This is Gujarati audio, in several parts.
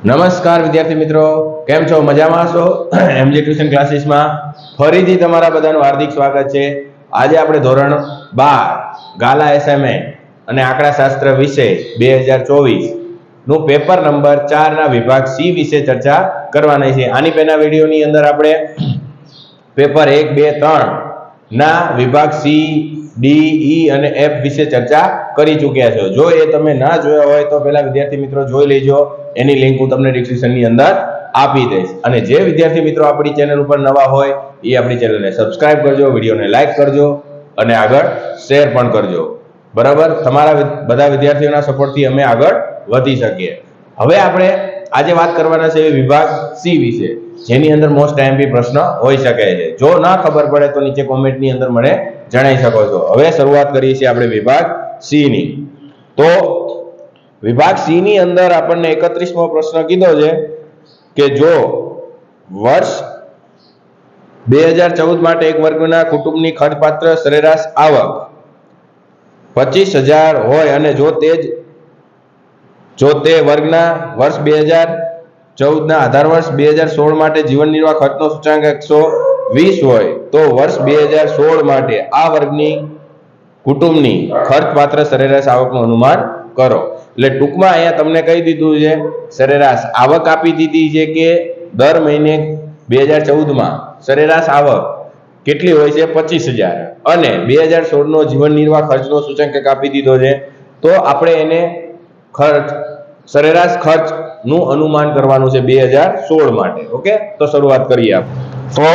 નમસ્કાર વિદ્યાર્થી મિત્રો, કેમ છો? મજામાં છો? એમજી ટ્યુશન ક્લાસીસમાં ફરીથી તમારા બધાનું હાર્દિક સ્વાગત છે. આજે આપણે ધોરણ 12 ગાલા એસાઇનમેન્ટ અને આંકડાશાસ્ત્ર વિષય 2024 નું પેપર નંબર 4 ના વિભાગ સી વિશે ચર્ચા કરવાની છે. આની પહેલા વિડીયોની અંદર આપણે પેપર 1, 2, 3 ના વિભાગ સી, ડી, ઈ અને એફ વિશે ચર્ચા કરી ચૂક્યા છો. જો એ તમે ના જોયા હોય તો પહેલા વિદ્યાર્થી મિત્રો જોઈ લેજો. એની લિંક હું તમને ડિસ્ક્રિપ્શનની અંદર આપી દઈશ. અને જે વિદ્યાર્થી મિત્રો આપણી ચેનલ ઉપર નવા હોય એ આપણી ચેનલને સબસ્ક્રાઇબ કરજો, વિડીયોને લાઈક કરજો અને આગળ શેર પણ કરજો. બરાબર, તમારા બધા વિદ્યાર્થીઓના સપોર્ટથી અમે આગળ વધી શકીએ. હવે આપણે આજે વાત કરવાના છે વિભાગ સી વિશે, જેની અંદર મોસ્ટ આઈએમપી પ્રશ્ન હોઈ શકે છે. જો ના ખબર પડે તો નીચે કોમેન્ટની અંદર મને જણાવી શકો છો. હવે શરૂઆત કરીએ છીએ આપણે વિભાગ સી ની. તો વિભાગ સી ની અંદર આપણને 31મો પ્રશ્ન કીધો છે કે જો વર્ષ 2014 માટે એક વર્ગના કુટુંબની ખર્ચપાત્ર સરેરાશ આવક 25,000 હોય અને જો તે વર્ગના વર્ષ 2014 ના આધાર વર્ષ 2016 માટે જીવન નિર્વાહ ખર્ચનો સૂચકાંક 120 હોય તો વર્ષ 2016 માટે આ વર્ગની કુટુંબની ખર્ચપાત્ર સરેરાશ આવકનું અનુમાન કરો. એટલે ટૂંકમાં અહીંયા તમને કહી દીધું છે સરેરાશ આવક આપી દીધી છે કે દર મહિને 2014 માં સરેરાશ આવક કેટલી હોય છે? 25,000 અને 2016 નો જીવન નિર્વાહ ખર્ચનો સૂચકાંક આપી દીધો છે. તો આપણે એને સરેરાશ ખર્ચ નું અનુમાન કરવાનું છે 2016 માટે. ઓકે, તો શરૂઆત કરીએ આપણે. તો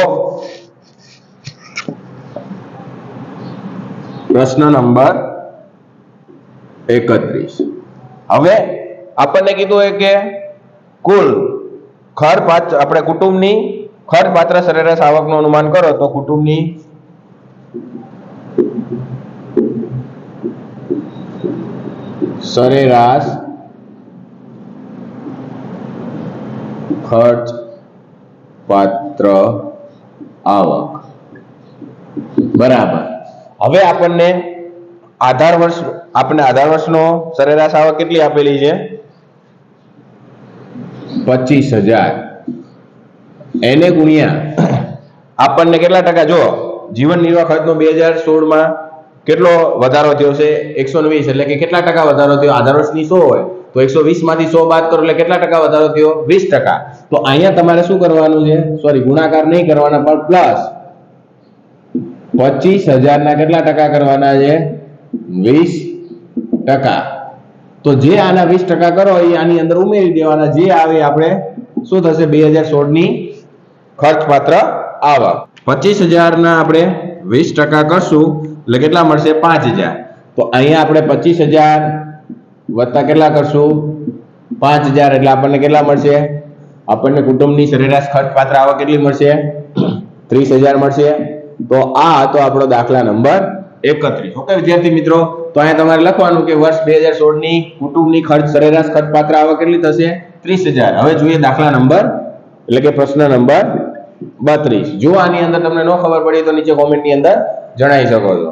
પ્રશ્ન નંબર 31. હવે આપણને કીધું હોય કે કુલ આપણે કુટુંબની ખર્ચપાત્ર સરેરાશ આવકનું અનુમાન કરો. તો કુટુંબની સરેરાશ ખર્ચપાત્ર આવક બરાબર. હવે આપણને આધાર વર્ષનો સરેરાશ આવક કેટલી આપેલી છે? 25,000. એને ગુણ્યા આપણને કેટલા ટકા? જો જીવન નિર્વાહ ખર્ચનો 2016 માં કેટલો વધારો થયો છે? 120. એટલે કે કેટલા ટકા વધારો થયો? આધાર વર્ષની 100 હોય તો 120 માંથી 100 બાદ કરો એટલે કેટલા ટકા વધારો થયો? 20%. તો અહીંયા તમારે શું કરવાનું છે? સોરી, ગુણાકાર નહીં કરવાના પણ પ્લસ 25,000 ના કેટલા ટકા કરવાના છે? 20%. તો જે આના 20% કરો એ આની અંદર ઉમેરી દેવાના. જે આવે આપણે શું થશે? 2016 ની ખર્ચપાત્ર આવક 25,000 ના આપણે 20% કરશું એટલે કેટલા મળશે? 5,000. તો અહીંયા આપણે 25,000 વત્તા કેટલા કરશું? 5,000 એટલે આપણને કેટલા મળશે? આપણને કુટુંબની સરેરાશ ખર્ચપાત્ર આવક કેટલી મળશે? 30,000 મળશે. તો આ હતો આપણો દાખલા નંબર 31. ઓકે વિદ્યાર્થી મિત્રો, તો અહીંયા તમારે લખવાનું કે વર્ષ 2016 ની કુટુંબની સરેરાશ ખર્ચપાત્ર આવક કેટલી થશે? 30,000. હવે જોઈએ દાખલા નંબર એટલે કે પ્રશ્ન નંબર 32. જો આની અંદર તમને ન ખબર પડી તો નીચે કોમેન્ટની અંદર જણાવી શકો છો.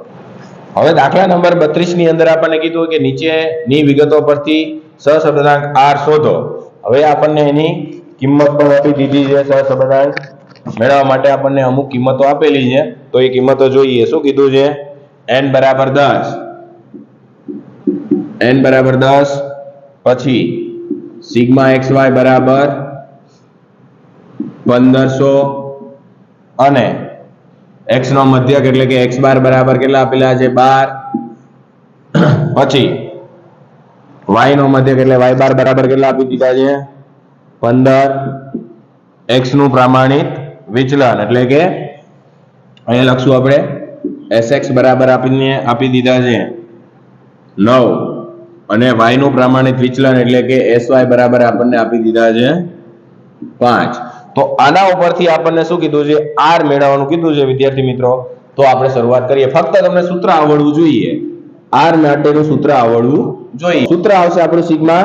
હવે દાખલા નંબર 32 ની અંદર આપણને કીધું કે નીચેની વિગતો પરથી સહસંબંધાંક R શોધો. હવે આપણને એની કિંમત પણ આપી દીધી છે. સહસંબંધાંક મેળવવા માટે આપણને અમુક કિંમતો આપેલી છે. તો એ કિંમતો જોઈએ. શું કીધું છે? n બરાબર 10, પછી સિગ્મા xy બરાબર 1500 અને x નો મધ્યક એટલે કે x બાર બરાબર કેટલા આપેલા છે? 12. પછી y નો મધ્યક એટલે y બાર બરાબર કેટલા આપી દીધા છે? 15. x નું પ્રમાણિત વિચલન એટલે કે અહીંયા લખશું આપણે sx બરાબર આપી દીધા છે 9 અને y નું પ્રમાણિત વિચલન એટલે કે sy બરાબર આપણને આપી દીધા છે 5. તો આના ઉપરથી આપણને શું કીધું છે? r મેળવવાનું કીધું છે વિદ્યાર્થી મિત્રો. તો આપણે શરૂઆત કરીએ. ફક્ત તમને સૂત્ર આવડવું જોઈએ. r માટેનું સૂત્ર આવડવું જોઈએ. સૂત્ર આવશે આપણું સિગ્મા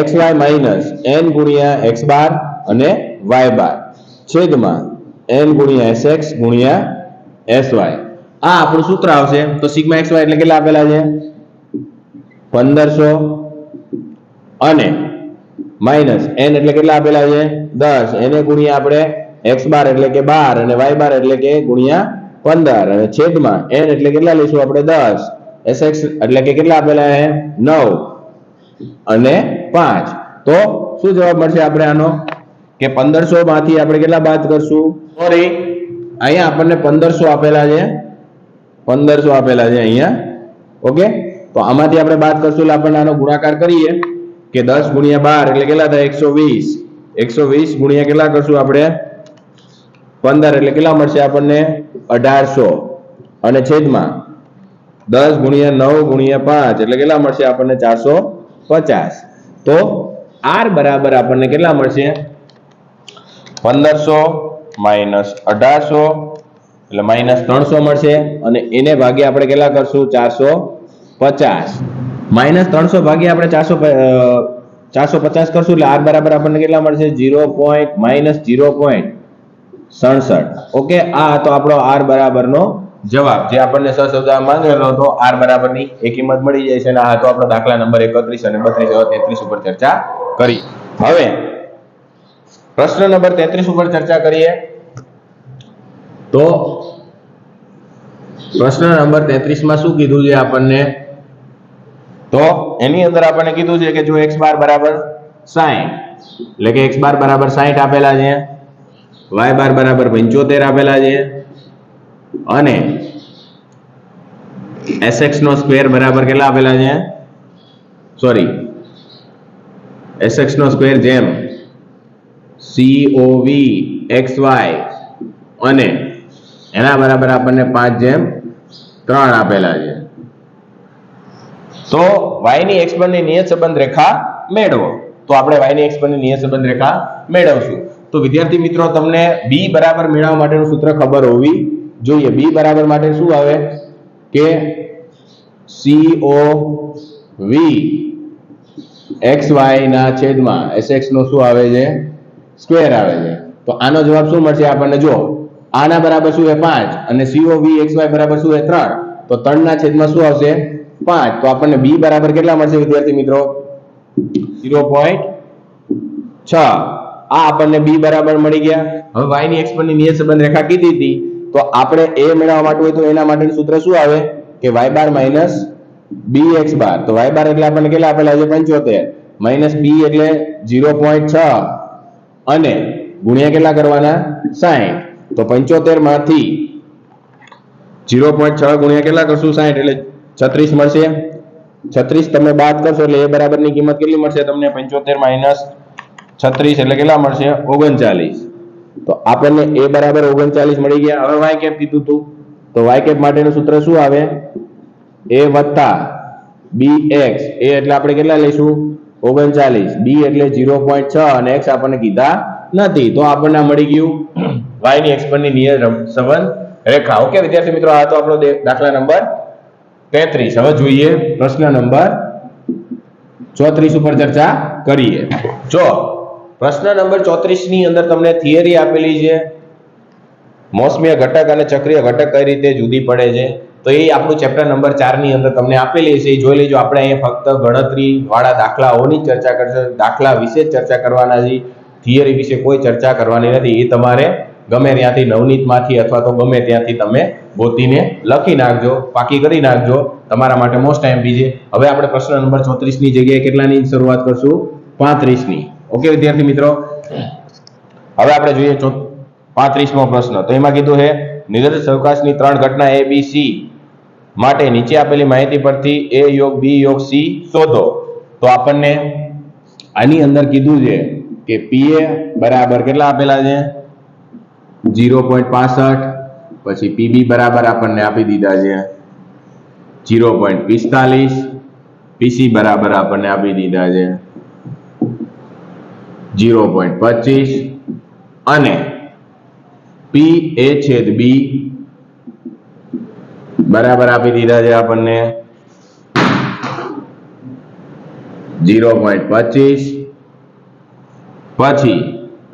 xy માઈનસ n ગુણ્યા x બાર અને y બાર છેદમાં n ગુણ્યા sx ગુણ્યા sy. આ આપણું સૂત્ર આવશે. તો સિગ્મા xy એટલે કેટલા આપેલા છે? 1500 અને માઇનસ n એટલે કેટલા આપેલા છે 10, એને ગુણ્યા આપણે x બાર એટલે કે 12 અને y બાર એટલે કે ગુણ્યા 15 અને છેદમાં n એટલે કેટલા લઈશું આપણે 10, sx એટલે કે કેટલા આપેલા છે 9 અને 5. તો શું જવાબ મળશે આપણે આનો કે 1500 માંથી આપણે કેટલા બાદ કરશું? સોરી, અહીંયા આપણને 1500 આપેલા છે, 1500 આપેલા છે અહીંયા. ઓકે, તો આમાંથી આપણે બાદ કરશું એટલે આપણને આનો ગુણાકાર કરીએ કે 10 ગુણ્યા 12 એટલે કેટલા થાય 120, 120 ગુણ્યા કેટલા કરશું આપણે 15 એટલે કેટલા મળશે આપણને 1800 અને છેદમાં 10 ગુણ્યા 9 ગુણ્યા 5 એટલે કેટલા મળશે આપણને 450. તો r બરાબર આપણને કેટલા મળશે 1500 માઇનસ 1800 એટલે માઇનસ 300 મળશે અને એને ભાગ્યા આપણે કેટલા કરશું 450. માઇનસ 300 ભાગ્યા આપણે 450 કરશું એટલે r બરાબર આપણને કેટલા મળશે 0.67. ઓકે, આ તો આપણો r બરાબરનો જવાબ જે આપણને સહસૌદામાં માંગેલો હતો. r બરાબરની એ કિંમત મળી જાય છે અને આ તો આપણો દાખલા નંબર 31 અને 32 33 ઉપર ચર્ચા કરી. હવે પ્રશ્ન નંબર 33 ઉપર ચર્ચા કરીએ. તો પ્રશ્ન નંબર 33 માં શું કીધું છે આપણને? તો એની અંદર આપણને કીધું છે કે જો x બાર બરાબર 60 એટલે કે x બાર બરાબર 60 આપેલા છે, y બાર બરાબર 75 આપેલા છે અને sx નો સ્ક્વેર બરાબર કેટલા આપેલા છે? સોરી, sx નો સ્ક્વેર જેમ cov xy અને એના બરાબર આપણને 5:3 આપેલા છે. તો y ની x પર ની નિયત સંબંધ રેખા મેળવો. તો આપણે y ની x પર ની નિયત સંબંધ રેખા મેળવશું. તો વિદ્યાર્થી મિત્રો, તમને b બરાબર મેળવવા માટેનું સૂત્ર ખબર હોવી જોઈએ. b બરાબર માટે શું આવે કે cov xy ના છેદમાં sx નો શું આવે છે? સ્ક્વેર આવે છે. તો આનો જવાબ શું મળશે આપણને? જો આના બરાબર શું છે 5 અને cov xy બરાબર શું છે 3, તો 3 ના છેદમાં શું આવશે 5. તો આપણને b બરાબર કેટલા મળશે વિદ્યાર્થી મિત્રો? 0.6. આ આપણને b બરાબર મળી ગયા. હવે y ની x પર ની નિયત સંબંધ રેખા કીધી હતી, તો આપણે a મેળવવા માટે હોય તો એના માટેનું સૂત્ર શું આવે કે y બાર માઇનસ bx બાર. તો y બાર એટલે આપણને કેટલા આપેલા છે 75 માઇનસ b એટલે 0.6 અને ગુણ્યા કેટલા કરવાના 60. તો 75 માંથી 0.6 ગુણ્યા કેટલા કરશું 60 એટલે 36 મળશે. 36 તમે બાદ કરશો એટલે a બરાબરની કિંમત કેટલી મળશે તમને? 75 માઇનસ 36 એટલે કેટલા મળશે? 39. તો આપણને a બરાબર 39 મળી ગયા. હવે y કેપ કીધું હતું, તો y કેપ માટેનું સૂત્ર શું આવે? a વત્તા bx. a એટલે આપણે કેટલા લઈશું 39, b એટલે 0.6 અને x આપણને કીધા નથી. તો આપણને મળી ગયું y ની x પરની નિયત સંબંધ રેખા. ઓકે વિદ્યાર્થી મિત્રો, આ તો આપણો દાખલા નંબર 33. હવે જોઈએ પ્રશ્ન નંબર 34 ઉપર ચર્ચા કરીએ. જો પ્રશ્ન નંબર 34 ની અંદર તમને થિયરી આપેલી છે, મોસમીય ઘટક અને ચક્રીય ઘટક કઈ રીતે જુદી પડે છે. તો એ આપણું ચેપ્ટર નંબર 4 ની અંદર તમને આપેલી છે, એ જોઈ લેજો. આપણે અહીંયા ફક્ત ગણતરી વાળા દાખલાઓની ચર્ચા કરશું, દાખલા વિશે ચર્ચા કરવાના છે, થિયરી વિશે કોઈ ચર્ચા કરવાની નથી. એ તમારે ગમે ત્યાંથી નવનીતમાંથી અથવા તો ગમે ત્યાંથી તમે ગોતીને લખી નાખજો, પાકી કરી નાખજો, તમારા માટે મોસ્ટ એમપી છે. હવે આપણે પ્રશ્ન નંબર 34 ની જગ્યાએ કેટલાની શરૂઆત કરશું? 35 ની. ઓકે વિદ્યાર્થી મિત્રો, હવે આપણે જોઈએ 35મો પ્રશ્ન. તો એમાં કીધું છે નિર્દેશક અવકાશની 3 ઘટના a b c માટે નીચે આપેલી માહિતી પરથી a યોગ b યોગ c શોધો. તો આપણને આની અંદર કીધું છે કે pa બરાબર કેટલા આપેલા છે 0.65, પછી pb બરાબર આપણને આપી દીધા છે 0.45, pc બરાબર આપણને આપી દીધા છે 0.25 અને p a છેદ b બરાબર આપી દીધા છે આપણને 0.25, પછી p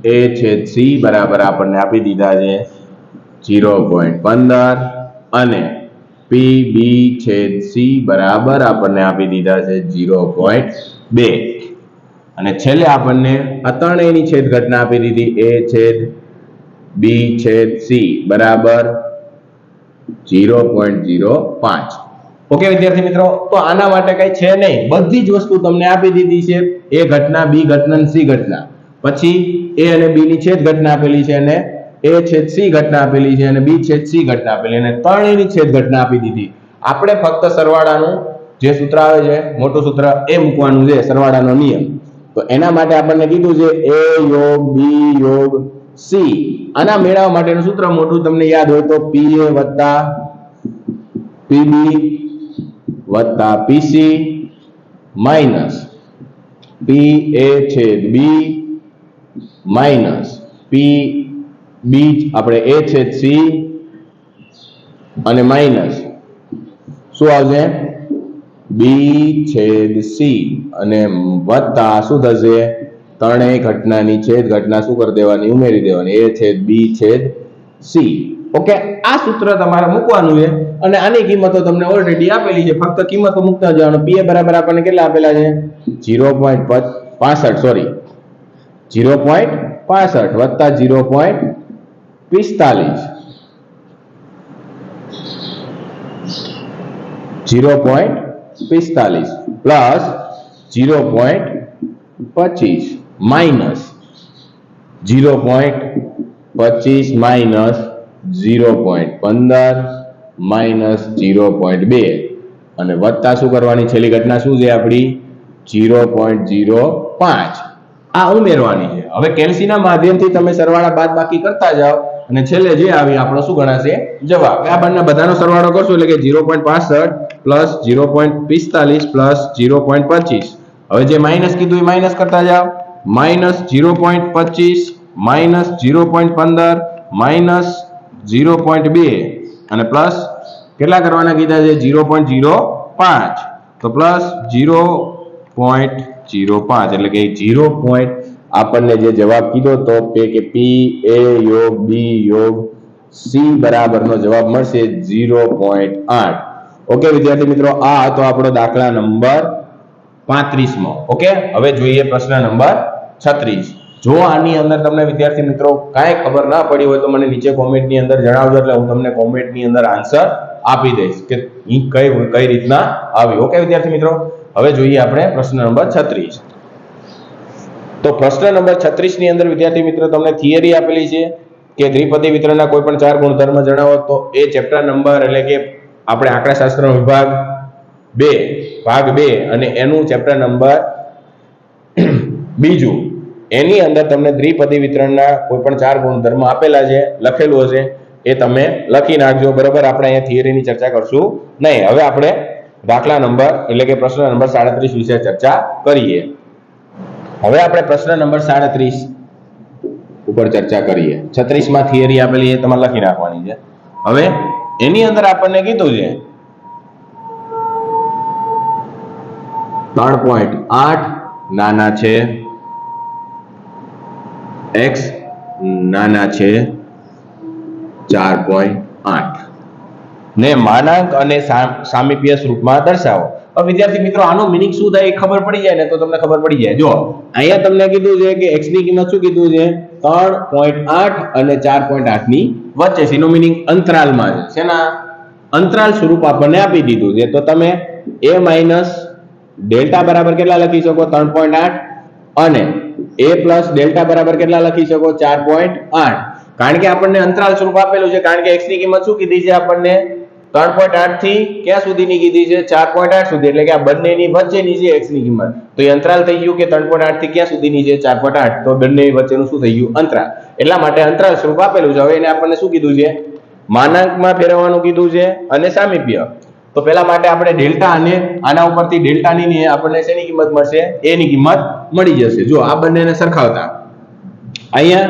a છેદ c બરાબર આપણને આપી દીધા છે 0.15 અને p b છેદ c બરાબર આપણને આપી દીધા છે 0.2. અને છેલ્લે આપણને આ ત્રણેયની છેદ ઘટના આપી દીધી a છેદ b છેદ c બરાબર 0.05. ઓકે વિદ્યાર્થી મિત્રો, તો આના માટે કઈ છે નહીં, બધી જ વસ્તુ તમને આપી દીધી છે. a ઘટના, b ઘટના અને c ઘટના, પછી a અને b ની છેદ ઘટના આપેલી છે અને a છેદ c ઘટના આપેલી છે અને b છેદ c ઘટના આપેલી અને ત્રણેયની છેદ ઘટના આપી દીધી. આપણે ફક્ત સરવાળાનું જે સૂત્ર આવે છે, મોટું સૂત્ર એ મૂકવાનું છે, સરવાળાનો નિયમ. તો એના માટે આપણને કીધું છે a યોગ b યોગ c. આના મેળવવા માટેનું સૂત્ર મોટું તમને યાદ હોય તો pa વત્તા pb વત્તા pc માઈનસ pa છેદ b માઈનસ pb આપણે a છેદ c અને માઈનસ શું આવશે b છેદ c અને વત્તા શું થશે ત્રણેય ઘટનાની છેદ ઘટના શું કરી દેવાની, ઉમેરી દેવાની, a છેદ b છેદ c. ઓકે, આ સૂત્ર તમારે મૂકવાનું છે અને આની કિંમતો તમને ઓલરેડી આપેલી છે, ફક્ત કિંમતો મૂકતા જવાનું. pa બરાબર આપણને કેટલા આપેલા છે 0.65 સોરી 0.65 વત્તા 0.45 પ્લસ 0.25 માઇનસ 0.25 માઇનસ 0.15 માઇનસ 0.2 અને વત્તા શું કરવાની, છેલ્લી ઘટના શું છે આપણી 0.05 આ ઉમેરવાની છે. હવે કેલ્સીના માધ્યમથી તમે સરવાળા બાદબાકી કરતા જાઓ અને છેલ્લે જે આવી આપણો શું ગણાશે જવાબ. આ બંને બધાનો સરવાળો કરશો એટલે કે 0.65 પ્લસ 0.45 પ્લસ 0.25. હવે જે માઈનસ કીધું એ માઈનસ કરતા જાઓ, માઈનસ 0.25 માઈનસ 0.15 માઈનસ 0.2 અને પ્લસ કેટલા કરવાના કીધા છે 0.05 તો પ્લસ 0.05 એટલે કે 0. આપણને જે જવાબ કીધો તો કે p a યોગ b યોગ c બરાબરનો જવાબ મળશે 0.8. ઓકે વિદ્યાર્થી મિત્રો, આ હતો આપણો દાખલા નંબર 35મો. ઓકે, હવે જોઈએ પ્રશ્ન નંબર 36. જો આની અંદર તમને વિદ્યાર્થી મિત્રો કાંઈ ખબર ના પડી હોય તો મને નીચે કોમેન્ટની અંદર જણાવજો, એટલે હું તમને કોમેન્ટની અંદર આન્સર આપી દઈશ કે કઈ રીતના આવી. ઓકે વિદ્યાર્થી મિત્રો, હવે જોઈએ આપણે પ્રશ્ન નંબર 36. તો પ્રશ્ન નંબર 36 ની અંદર વિદ્યાર્થી મિત્રો તમને થિયરી આપેલી છે કે દ્વિપદી વિતરણના કોઈ પણ 4 ગુણધર્મ જણાવો. તો એ ચેપ્ટર નંબર એટલે કે આપણે આંકડાશાસ્ત્રનો વિભાગ 2 ભાગ 2 અને એનું ચેપ્ટર નંબર બીજું, એની અંદર તમને દ્વિપદી વિતરણના કોઈ પણ 4 ગુણધર્મ આપેલા છે, લખેલું હશે, એ તમે લખી નાખજો. બરાબર, આપણે અહીંયા થિયરીની ચર્ચા કરશું નહીં. હવે આપણે દાખલા નંબર એટલે કે પ્રશ્ન નંબર 37 વિશે ચર્ચા કરીએ. હવે આપણે પ્રશ્ન નંબર 37 ઉપર ચર્ચા કરીએ. 36 માં થિયરી આપેલી છે, તમારે લખી નાખવાની છે. હવે એની અંદર આપણને કીધું છે 3.8 નાના છે x નાના છે 4.8 ને માનાંક અને સામીપ્ય સ્વરૂપમાં દર્શાવો. હવે વિદ્યાર્થી મિત્રો આનો મીનિંગ શું થાય એ ખબર પડી જાય ને તો તમને ખબર પડી જાય. જો અહીંયા તમને કીધું છે કે x ની કિંમત શું કીધું છે 3.8 અને 4.8 ની વચ્ચે છે, એનો મીનિંગ અંતરાલમાં છે. શેના અંતરાલ સ્વરૂપ આપણને આપી દીધું છે. તો તમે a માઈનસ ડેલ્ટા બરાબર કેટલા લખી શકો 3.8 અને a પ્લસ ડેલ્ટા બરાબર કેટલા લખી શકો 4.8. કારણ કે આપણને અંતરાલ સ્વરૂપ આપેલું છે, કારણ કે x ની કિંમત શું કીધી છે આપણને 3.8 થી ક્યાં સુધીની કીધી છે 4.8 સુધી, એટલે કે આ બંનેની વચ્ચેની છે x ની કિંમત. તો એ અંતરાલ થઈ ગયું કે 3.8 થી ક્યાં સુધીની છે 4.8, તો બંનેની વચ્ચેનું શું થઈ ગયું અંતરાલ. એટલા માટે અંતરાલ સ્વરૂપ આપેલું છે. હવે એને આપણને શું કીધું છે માનાંકમાં ફેરવવાનું કીધું છે અને સામીપ્ય. તો પહેલા માટે આપણે ડેલ્ટા અને આના ઉપરથી ડેલ્ટાની આપણને શેની કિંમત મળશે a ની કિંમત મળી જશે. જો આ બંનેને સરખાવતા અહીંયા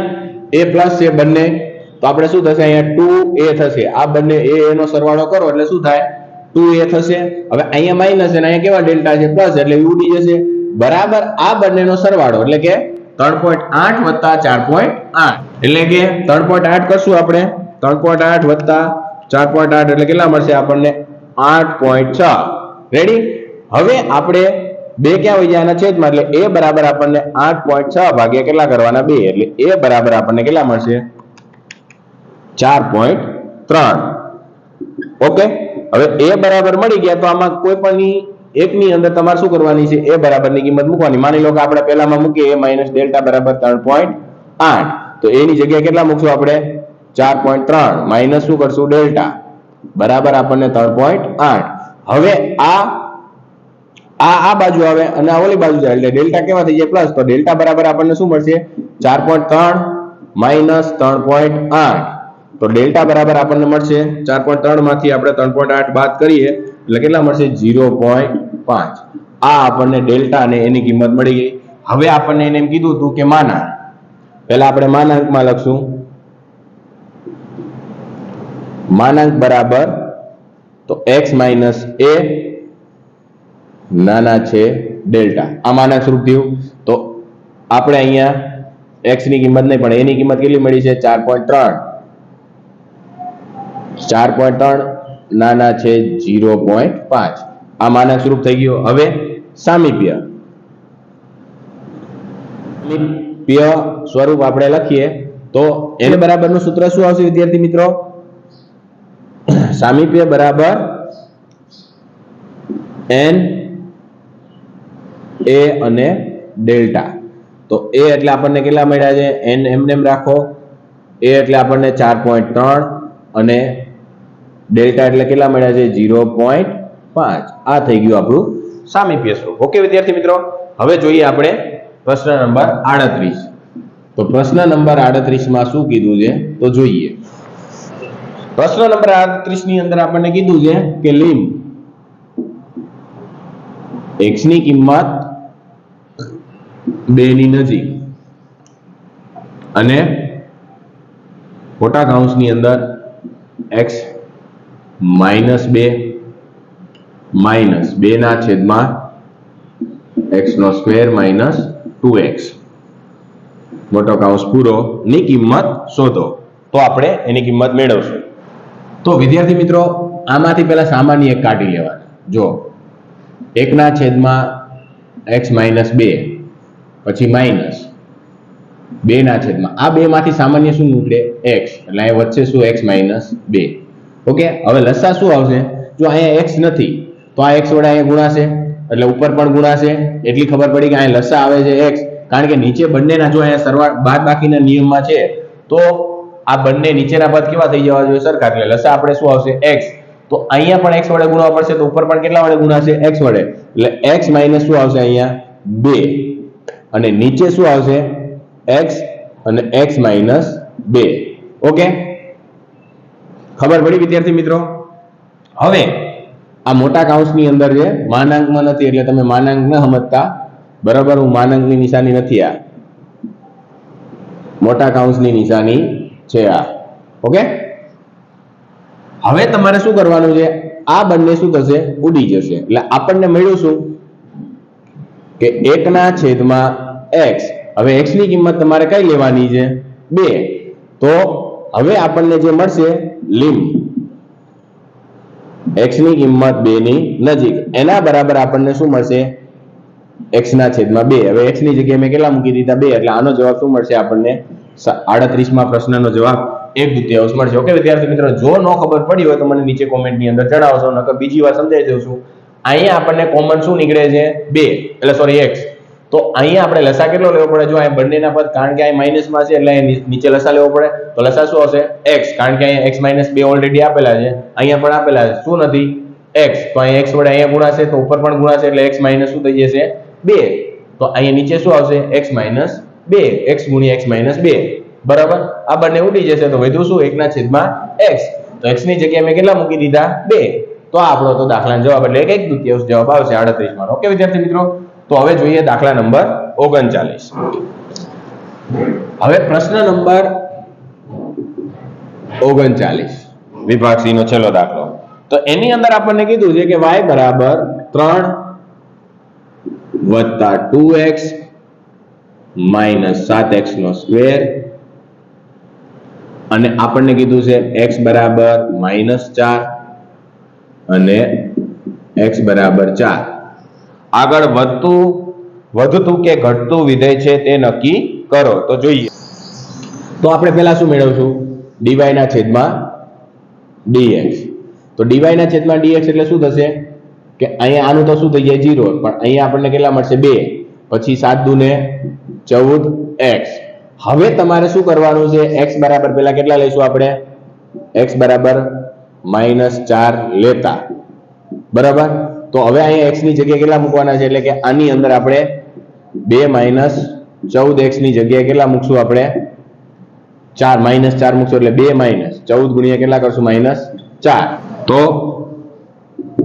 a પ્લસ છે બંને, તો આપણે શું થશે અહીંયા 2a થશે. આ બંને a નો સરવાળો કરો એટલે શું થાય 2a થશે. હવે અહીંયા માઈનસ અને અહીંયા કેવા ડેલ્ટા છે પ્લસ એટલે ઉડી જશે. બરાબર, આ બંનેનો સરવાળો એટલે કે 3.8 વત્તા 4.8 એટલે કે 3.8 કરશું આપણે 3.8 વત્તા 4.8 એટલે કેટલા મળશે આપણને 8.6. રેડી. હવે આપણે 2 ક્યાં હોય જાય આના છેદમાં, એટલે a બરાબર આપણને 8.6 ભાગ્યા કેટલા કરવાના 2, એટલે a બરાબર આપણને કેટલા મળશે 4.3. ઓકે, હવે a બરાબર મળી ગયા તો આમાં કોઈ પણ એકની અંદર તમારે શું કરવાની છે, a બરાબરની કિંમત મૂકવાની. માની લો કે આપણે પહેલામાં મૂકીએ a માઈનસ ડેલ્ટા બરાબર 3.8, તો a ની જગ્યાએ કેટલા મૂકશું આપણે 4.3 માઈનસ શું કરશું ડેલ્ટા બરાબર આપણને 3.8. હવે આ બાજુ આવે અને આ ઓલી બાજુ જાય એટલે ડેલ્ટા કેવા થઈ જાય પ્લસ, તો ડેલ્ટા બરાબર આપણને શું મળશે 4.3 માઈનસ 3.8, તો ડેલ્ટા બરાબર આપણને મળશે 4.3 માંથી આપણે 3.8 બાદ કરીએ એટલે કેટલા મળશે 0.5. આ આપણને ડેલ્ટા અને એની કિંમત મળી ગઈ. હવે આપણને એને એમ કીધું હતું કે માનાંક, પહેલા આપણે માનાંકમાં લખશું માનાંક બરાબર તો x માઈનસ a નાના છે ડેલ્ટા. આ માનાંક સ્વરૂપ થયું. તો આપણે અહીંયા x ની કિંમત નહીં પણ a ની કિંમત કેટલી મળી છે 4.3 નાના છે 0.5. આ માનાંક સ્વરૂપ થઈ ગયો. હવે સામીપ્ય સ્વરૂપ આપણે લખીએ તો એને બરાબરનું સૂત્ર શું આવશે વિદ્યાર્થી મિત્રો? સામીપ્ય બરાબર n a અને ડેલ્ટા. તો a એટલે આપણને કેટલા મળ્યા છે n એમને એમ રાખો, a એટલે આપણને 4.3 અને ડેલ્ટા એટલે કેટલા મળ્યા છે 0.5. આ થઈ ગયું આપણું સામીપ્ય સ્વરૂપ. ઓકે વિદ્યાર્થી મિત્રો, હવે જોઈએ આપણે પ્રશ્ન નંબર 38. તો પ્રશ્ન નંબર 38 માં શું કીધું છે તો જોઈએ. પ્રશ્ન નંબર 38 ની અંદર આપણને કીધું છે કે લિમ x ની કિંમત 2 ની નજીક અને મોટા કૌંસની અંદર x માઈનસ 2 માઈનસ 2 ના છેદમાં x નો સ્ક્વેર માઈનસ 2x મોટો કૌંસ પૂરો ની કિંમત શોધો. તો આપણે એની કિંમત મેળવશું. તો વિદ્યાર્થી મિત્રો આમાંથી પહેલા સામાન્ય એક કાઢી લેવાનું. જો 1 ના છેદમાં x માઈનસ 2 પછી માઈનસ 2 ના છેદમાં આ 2 માંથી સામાન્ય શું નીકળે x, એટલે અહીં વચ્ચે શું x માઈનસ 2. ઓકે, હવે લસા શું આવશે? જો અહીંયા x નથી તો આ x વડે અહીંયા ગુણાશે એટલે ઉપર પણ ગુણાશે. એટલી ખબર પડી કે અહીંયા લસા આવે છે x, કારણ કે નીચે બંનેના જો અહીંયા સરવાળા બાદબાકીના નિયમમાં છે તો આ બંને નીચેના પદ કેવા થઈ જવા જોઈએ સરખા, એટલે લસા આપણે શું આવશે x. તો અહીંયા પણ x વડે ગુણવા પડશે તો ઉપર પણ કેટલા વડે ગુણાશે x વડે, એટલે x માઈનસ શું આવશે અહીંયા 2 અને નીચે શું આવશે x અને x માઈનસ 2. ઓકે, ખબર પડી વિદ્યાર્થી મિત્રો? હવે આ મોટા કૌંસની અંદર છે માનાંકમાં નથી એટલે તમે માનાંક ન સમજતા, બરાબર? હું માનાંકની નિશાની નથી, આ મોટા કૌંસની નિશાની છે આ. ઓકે, હવે તમારે શું કરવાનું છે? આ બંને શું થશે ઉડી જશે. એટલે આપણને મળ્યું શું કે 1 ના છેદમાં x. હવે x ની કિંમત તમારે કઈ લેવાની છે 2. તો હવે આપણને જે મળશે લિમ x ની કિંમત 2 ની નજીક એના બરાબર આપણને શું મળશે x ના છેદમાં 2. હવે x ની જગ્યાએ મેં કેટલા મૂકી દીધા 2, એટલે આનો જવાબ શું મળશે આપણને 38 માં પ્રશ્નનો જવાબ 1/2 મળશે. ઓકે વિદ્યાર્થી મિત્રો, જો ન ખબર પડી હોય તો મને નીચે કોમેન્ટ ની અંદર જણાવશો, નકર બીજી વાર સમજાવી દઉં છું. અહીંયા આપણને કોમન શું નીકળે છે 2, એટલે સોરી x. તો અહીંયા આપણે લસા કેટલો લેવો પડે? જો અહીંયા બંનેના પદ, કારણ કે અહીં માઈનસ માં છે એટલે નીચે લસા લેવો પડે, તો લસા શું આવશે x, કારણ કે અહીંયા x માઈનસ 2 ઓલરેડી આપેલા છે, અહીંયા પણ આપેલા છે, શું નથી x. તો અહીંયા x વડે અહીંયા ગુણાશે તો ઉપર પણ ગુણાશે એટલે x માઈનસ શું થઈ જશે 2. તો અહીંયા નીચે શું આવશે x માઈનસ 2, x ગુણ્યા x માઈનસ 2, બરાબર? આ બંને ઉડી જશે તો વધુ શું 1 ના છેદમાં x. તો x ની જગ્યાએ મેં કેટલા મૂકી દીધા 2. તો આપણો તો દાખલાનો જવાબ એટલે 1/2 જવાબ આવશે 38 માં. ઓકે વિદ્યાર્થી મિત્રો, તો હવે જોઈએ દાખલા નંબર 39. હવે પ્રશ્ન નંબર 39 વિભાગ સી નો છેલ્લો દાખલો. તો એની અંદર આપણને કીધું છે કે y બરાબર 3 વત્તા 2x માઈનસ 7x નો સ્ક્વેર અને આપણને કીધું છે x બરાબર -4 અને x બરાબર 4. આગળ વધતું કે ઘટતું વિધેય છે તે નક્કી કરો. તો જોઈએ, તો આપણે પહેલા શું મેળવશું? dy ના છેદમાં dx. તો dy ના છેદમાં dx એટલે શું થશે કે અહીંયા આનું તો શું થઈ જાય 0, પણ અહીંયા આપણને કેટલા મળશે 2, પછી 7 દુ ને 14x. હવે તમારે શું કરવાનું છે? x બરાબર પહેલા કેટલા લઈશું આપણે? x બરાબર -4 લેતા, બરાબર. તો હવે અહીંયા x ની જગ્યાએ કેટલા મૂકવાના છે? એટલે કે આની અંદર આપણે 2 - 14x ની જગ્યાએ કેટલા મૂકશું આપણે? 4 મૂકશું એટલે 2 - 14 ગુણ્યા કેટલા કરશું? -4. તો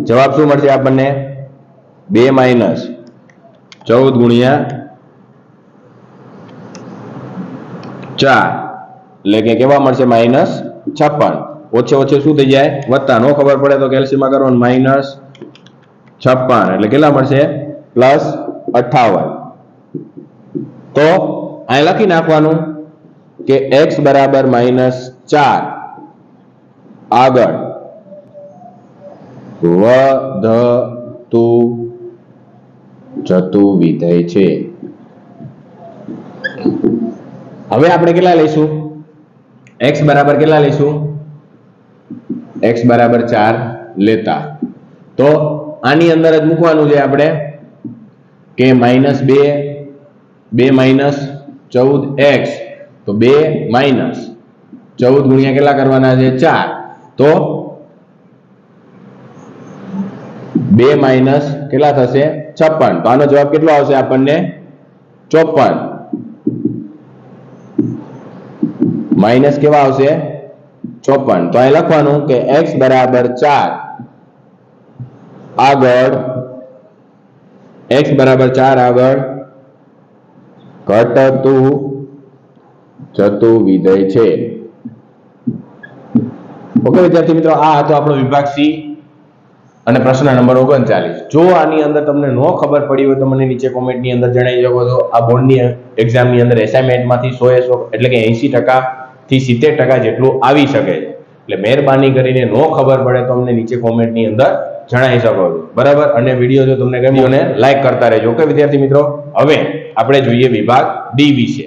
જવાબ શું મળશે આપણને? 2 - 14 ગુણ્યા 4 એટલે કે કેવા મળશે? -56. ઓછે ઓછે શું થઈ જાય? વત્તા. નો ખબર પડે તો કેલ્સીમાં કરવાનું -56 એટલે કેટલા મળશે? +58. તો અહીં લખી નાખવાનું કે x બરાબર -4 આગળ વધતું જતું વિધેય છે. હવે આપણે કેટલા લઈશું? x બરાબર કેટલા લઈશું? x બરાબર 4 લેતા. તો આની અંદર જ મૂકવાનું છે આપણે કે -2 -14x. તો 2 - 14 ગુણ્યા કેટલા કરવાના છે? 4. તો 2 - કેટલા થશે? 56. તો આનો જવાબ કેટલો આવશે આપણને? 54. માઇનસ કેવા આવશે? 54. તો અહીં લખવાનું કે x બરાબર 4 આગળ ઘટતું જતું વિધેય છે. ઓકે વિદ્યાર્થી મિત્રો, આ હતો આપણો વિભાગ સી અને પ્રશ્ન નંબર 39. જો આની અંદર તમને નો ખબર પડી હોય તો મને નીચે કોમેન્ટ ની અંદર જણાવી શકો છો. આ બોર્ડની એક્ઝામ ની અંદર એસાઇનમેન્ટ માંથી 100 એટલે કે 80% થી 70% જેટલું આવી શકે છે. એટલે મહેરબાની કરીને નો ખબર પડે તો અમને નીચે કોમેન્ટ ની અંદર જણાવી શકો છો, બરાબર. અને વિડીયો જો તમને ગમ્યો ને લાઈક કરતા રહેજો. ઓકે વિદ્યાર્થી મિત્રો, હવે આપણે જોઈએ વિભાગ ડી વિશે.